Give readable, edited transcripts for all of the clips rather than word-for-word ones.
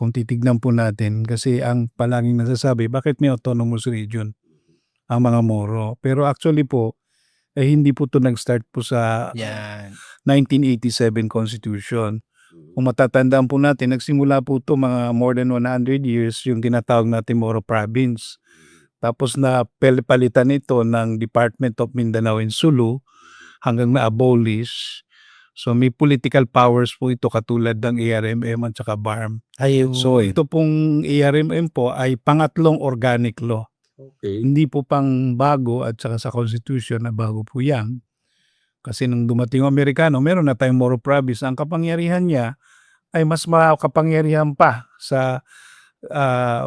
kung titignan po natin kasi ang palaging nasasabi, bakit may autonomous region ang mga Moro? Pero actually po, hindi po 'to nag-start po sa Yan. 1987 Constitution. Kung matatandaan po natin, nagsimula po 'to mga more than 100 years yung tinatawag natin Moro Province. Tapos palitan ito ng Department of Mindanao and Sulu hanggang na-abolish. So may political powers po ito katulad ng ARMM at saka BARM. Ayun. So ito pong ARMM po ay pangatlong organic law. Okay. Hindi po pang bago at saka sa Constitution na bago po yan. Kasi nung dumating ang Amerikano, meron na tayong Moro Province. Ang kapangyarihan niya ay mas makapangyarihan pa sa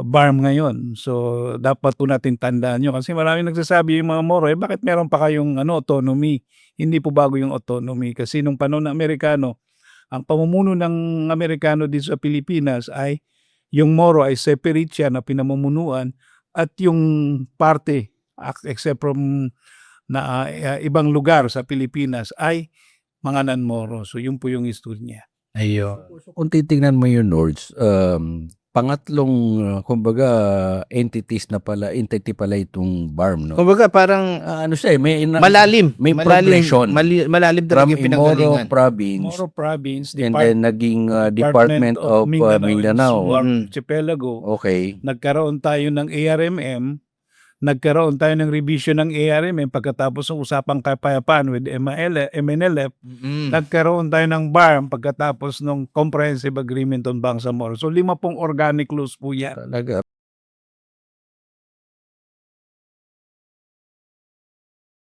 BARM ngayon. So dapat po natin tandaan nyo. Kasi maraming nagsasabi yung mga Moro, bakit meron pa kayong autonomy? Hindi po bago yung autonomy. Kasi nung panahon ng Amerikano, ang pamumuno ng Amerikano dito sa Pilipinas ay yung Moro ay separate siya na pinamumunuan at yung parte, except from na ibang lugar sa Pilipinas ay mga non-Moro. So yun po yung history niya. Ayun. Kung titingnan mo yung Nords, pangatlong kumbaga entity pala itong BARM, no? Kumbaga parang Ano siya, malalim. may progression. Malalim talaga From yung Imoro pinanggalingan. Province, Moro Province, and then naging Department of Mindanao. Archipelago. Okay. Nagkaroon tayo ng ARMM, nagkaroon tayo ng revision ng ARMM pagkatapos ng usapang kapayapaan with MNLF, nagkaroon tayo ng BARM pagkatapos ng Comprehensive Agreement on Bangsamoro. So 5 pong organic laws po yan. Talaga.